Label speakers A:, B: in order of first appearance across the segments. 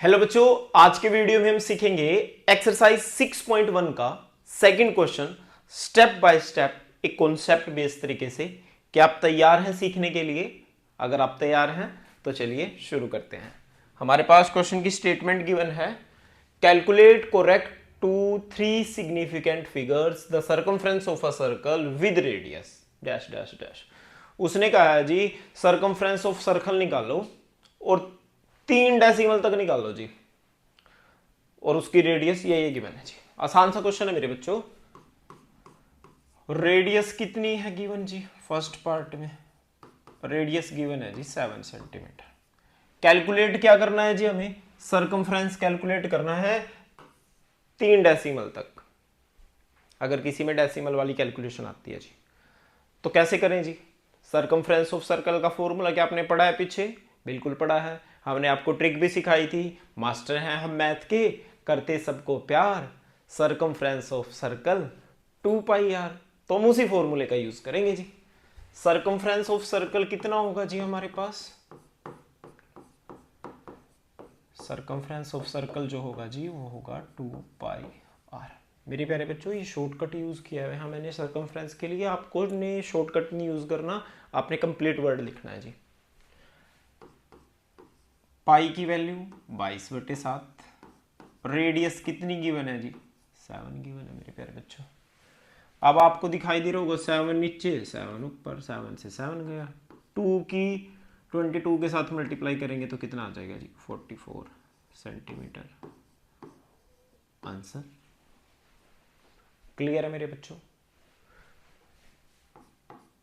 A: Hello बच्चों, आज के वीडियो में हम सीखेंगे एक्सरसाइज 6.1 का second question step by step एक कॉन्सेप्ट बेस्ड तरीके से। क्या आप तैयार हैं सीखने के लिए? अगर आप तैयार हैं तो चलिए शुरू करते हैं। हमारे पास क्वेश्चन की स्टेटमेंट गिवन है, calculate correct to three significant figures the circumference of a circle with radius dash dash dash. उसने कहा है जी सर्कमफ्रेंस ऑफ सर्कल निकालो और 3 डेसिमल तक निकालो जी, और उसकी रेडियस ये गिवन है जी। आसान सा क्वेश्चन है मेरे बच्चों। रेडियस कितनी है गिवन जी? फर्स्ट पार्ट में रेडियस गिवन है जी 7 सेंटीमीटर। कैलकुलेट क्या करना है जी? हमें सर्कमफ्रेंस कैलकुलेट करना है 3 डेसिमल तक। अगर किसी में डेसिमल वाली कैलकुलेशन आती है जी तो कैसे करें जी? सर्कमफ्रेंस ऑफ सर्कल का फॉर्मूला क्या आपने पढ़ा है पीछे? बिल्कुल पढ़ा है। हमने आपको ट्रिक भी सिखाई थी। मास्टर हैं हम मैथ के, करते सबको प्यार। Circumference of circle 2πr। तो हम उसी फॉर्मूले का यूज करेंगे जी। सर्कमफ्रेंस ऑफ सर्कल कितना होगा जी हमारे पास? सर्कमफ्रेंस ऑफ सर्कल जो होगा जी वो होगा 2πr। मेरे प्यारे बच्चों, ये शॉर्टकट यूज किया है हाँ मैंने सर्कमफ्रेंस के लिए। आपको ने शॉर्टकट नहीं यूज करना, आपने कंप्लीट वर्ड लिखना है जी। पाई की वैल्यू 22/7। रेडियस कितनी गिवन है जी? 7 गिवन है मेरे प्यारे बच्चों। अब आपको दिखाई दे रहा होगा 7 नीचे 7 ऊपर, 7 से 7 गया। 2 की 22 के साथ मल्टीप्लाई करेंगे तो कितना आ जाएगा जी? 44 सेंटीमीटर। आंसर क्लियर है मेरे बच्चों?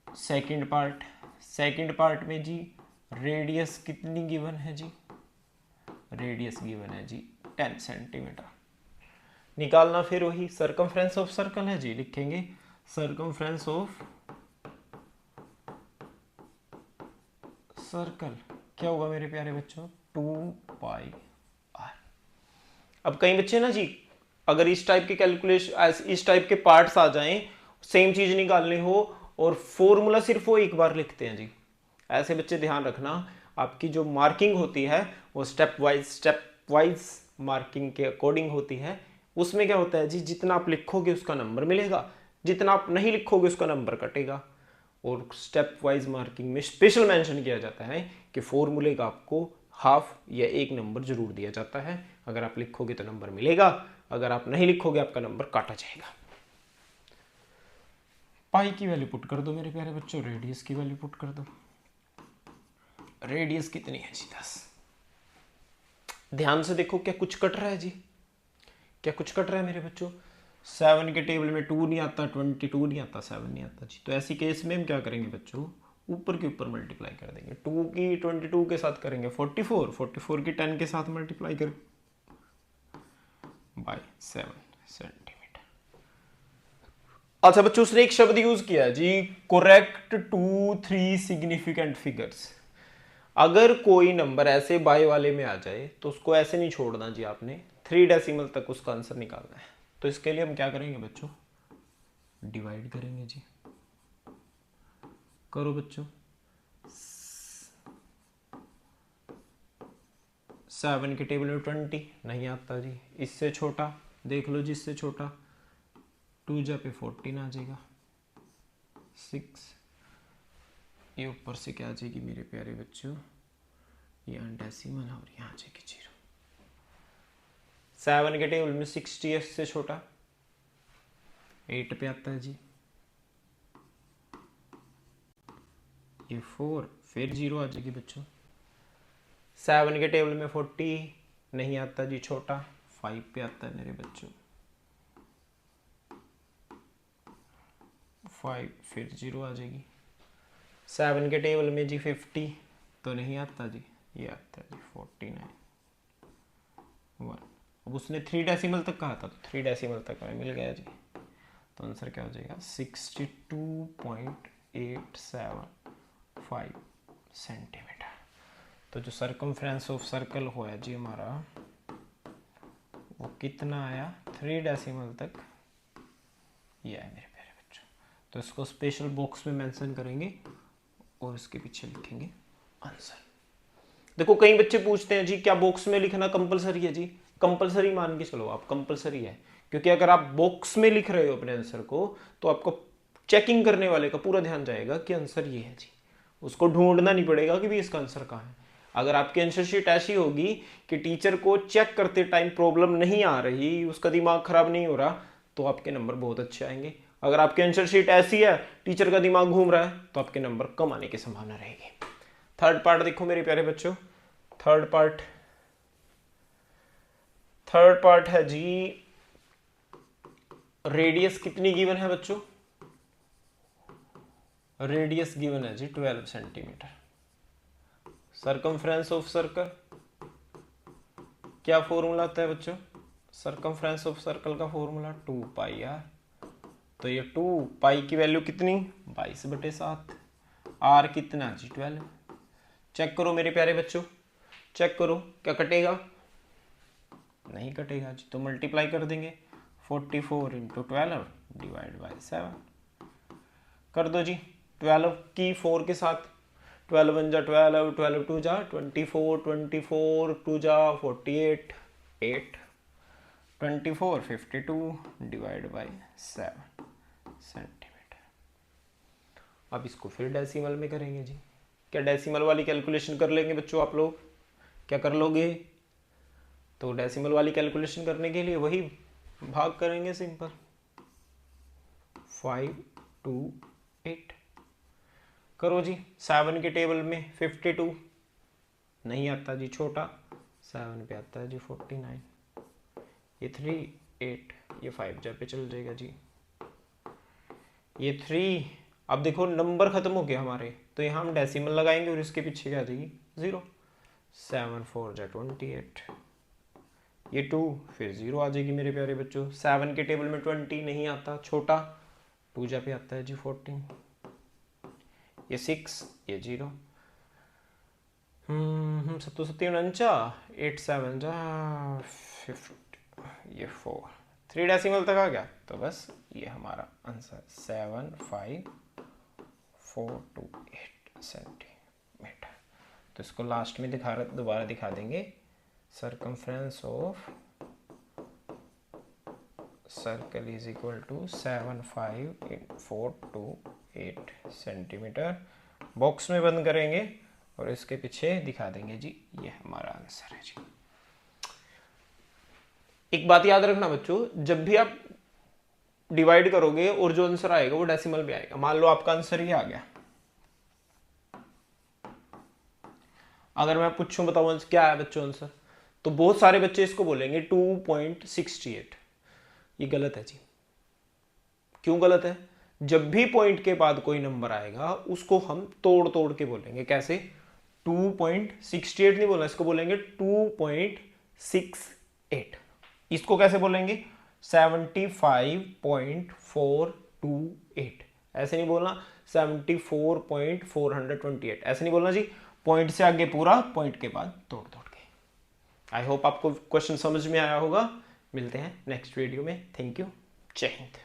A: सेकंड पार्ट में जी रेडियस कितनी गिवन है जी? रेडियस गिवन है जी 10 सेंटीमीटर। निकालना फिर वही सर्कमफ्रेंस ऑफ सर्कल है जी। लिखेंगे सर्कमफ्रेंस ऑफ सर्कल क्या होगा मेरे प्यारे बच्चों? 2πr। अब कई बच्चे ना जी, अगर इस टाइप के कैलकुलेशन इस टाइप के पार्ट्स आ जाएं, सेम चीज निकालनी हो और फॉर्मूला सिर्फ वो एक बार लिखते हैं जी। ऐसे बच्चे ध्यान रखना, आपकी जो मार्किंग होती है वो स्टेप वाइज मार्किंग के अकॉर्डिंग होती है। उसमें क्या होता है जी, जितना आप लिखोगे उसका नंबर मिलेगा, जितना आप नहीं लिखोगे उसका नंबर कटेगा। और स्टेप वाइज मार्किंग में स्पेशल मेंशन किया जाता है कि फॉर्मूले का आपको हाफ या 1 नंबर जरूर दिया जाता है। अगर आप लिखोगे तो नंबर मिलेगा, अगर आप नहीं लिखोगे आपका नंबर काटा जाएगा। पाई की वैल्यू पुट कर दो मेरे प्यारे बच्चों, रेडियस की वैल्यू पुट कर दो। रेडियस कितनी है जी? 10। ध्यान से देखो, क्या कुछ कट रहा है जी? क्या कुछ कट रहा है मेरे बच्चों? 7 के टेबल में 2 नहीं आता, 22 नहीं आता, 7 नहीं आता जी। तो ऐसी केस में हम क्या करेंगे बच्चों? ऊपर के ऊपर मल्टीप्लाई कर देंगे। 2 की 22 के साथ करेंगे 44, 44 की 10 के साथ मल्टीप्लाई कर बाय 7 सेंटीमीटर। अच्छा बच्चों, उसने एक शब्द यूज किया जी, correct to three significant figures. अगर कोई नंबर ऐसे बाय वाले में आ जाए तो उसको ऐसे नहीं छोड़ना जी, आपने 3 डेसिमल तक उसका आंसर निकालना है। तो इसके लिए हम क्या करेंगे बच्चों? डिवाइड करेंगे जी। करो बच्चों। 7 के टेबल में 20 नहीं आता जी। इससे छोटा देख लो जी, इससे छोटा 2 जा पे 14 आ जाएगा। 6 ये ऊपर से क्या आ जाएगी मेरे प्यारे बच्चों? यहाँ डेसिमल और यहाँ आ जाएगी 0। 7 के टेबल में 60 से छोटा 8 पे आता है जी। ये 4 फिर 0 आ जाएगी बच्चों। 7 के टेबल में 40 नहीं आता जी, छोटा 5 पे आता है मेरे बच्चों। 5 फिर 0 आ जाएगी। 7 के टेबल में जी 50 तो नहीं आता जी, ये आता है जी 49 1। अब उसने 3 डेसिमल तक कहा था तो 3 डेसिमल तक हमें मिल गया जी। तो आंसर क्या हो जाएगा? 62.875 सेंटीमीटर। तो जो सर्कमफ्रेंस ऑफ सर्कल हुआ है जी हमारा, वो कितना आया? 3 डेसिमल तक ये है मेरे प्यारे बच्चों। तो इसको स्पेशल बॉक्स में मेंशन करेंगे और इसके पीछे लिखेंगे आंसर। देखो कई बच्चे पूछते हैं जी क्या बॉक्स में लिखना कंपलसरी है जी, कंपलसरी मान के चलो आप, कंपलसरी है, क्योंकि अगर आप बॉक्स में लिख रहे हो अपने आंसर को तो आपको चेकिंग करने वाले का पूरा ध्यान जाएगा कि आंसर ये है जी, उसको ढूंढना नहीं पड़ेगा कि भी इसका आंसर कहाँ है। अगर आपकी आंसर शीट ऐसी होगी कि टीचर को चेक करते टाइम प्रॉब्लम नहीं आ रही, उसका दिमाग खराब नहीं हो रहा, तो आपके नंबर बहुत अच्छे आएंगे। अगर आपकी आंसर शीट ऐसी है टीचर का दिमाग घूम रहा है तो आपके नंबर कम आने की संभावना रहेगी। थर्ड पार्ट देखो मेरे प्यारे बच्चों, थर्ड पार्ट है जी, रेडियस कितनी गिवन है बच्चों, रेडियस गिवन है जी 12 सेंटीमीटर। सरकमफ्रेंस ऑफ सर्कल क्या फॉर्मूला आता है बच्चों, सरकमफ्रेंस ऑफ सर्कल का फॉर्मूला 2 पाई आर, तो ये 2 पाई की वैल्यू कितनी 22/7, आर कितना जी 12। चेक करो मेरे प्यारे बच्चों, चेक करो क्या कटेगा, नहीं कटेगा जी, तो मल्टीप्लाई कर देंगे 44 × 12 डिवाइड बाई 7 कर दो जी, 12 की 4 के साथ, 12 1 जा 12, 12 2 जा 24, 24 2 जा 48, 8 24 52 डिवाइड बाई 7 सेंटीमीटर। अब इसको फिर डेसिमल में करेंगे जी, क्या डेसिमल वाली कैलकुलेशन कर लेंगे बच्चों आप लोग, क्या कर लोगे, तो डेसिमल वाली कैलकुलेशन करने के लिए वही भाग करेंगे सिंपल, 5 2 8 करो जी। 7 के टेबल में 52 नहीं आता जी, छोटा 7 पे आता है जी 49, ये 3 8, ये 5 जा पे चल जाएगा जी, ये 3। अब देखो नंबर खत्म हो गया हमारे, तो यहाँ हम डेसिमल लगाएंगे और इसके पीछे क्या आ जाएगी 0, 7 4 जा 28, ये 2 फिर 0 आ जाएगी मेरे प्यारे बच्चों। 7 के टेबल में 20 नहीं आता, छोटा 2 जा पे आता है जी 14, ये 6, ये 0, 7 7 49, 8 7 जा 50, ये 4, 3 डेसिमल तक आ गया, तो बस ये हमारा आंसर 75428 सेंटीमीटर। तो इसको लास्ट में दोबारा दिखा देंगे, circumference of circle is equal to 75428 centimetre. Box में बंद करेंगे और इसके पीछे दिखा देंगे जी, ये हमारा आंसर है जी। एक बात याद रखना बच्चों, जब भी आप डिवाइड करोगे और जो आंसर आएगा वो डेसिमल में आएगा। मान लो आपका आंसर ये आ गया, अगर मैं पूछूं बताओ क्या है बच्चों आंसर, तो बहुत सारे बच्चे इसको बोलेंगे 2.68, ये गलत है जी। क्यों गलत है, जब भी पॉइंट के बाद कोई नंबर आएगा उसको हम तोड़ तोड़ के बोलेंगे, कैसे 2.68 नहीं बोलना, इसको बोलेंगे 2.68। इसको कैसे बोलेंगे 75.428, ऐसे नहीं बोलना 74.428, ऐसे नहीं बोलना जी, पॉइंट से आगे पूरा, पॉइंट के बाद तोड़ तोड़ के। आई होप आपको क्वेश्चन समझ में आया होगा। मिलते हैं नेक्स्ट वीडियो में। थैंक यू, जय हिंद।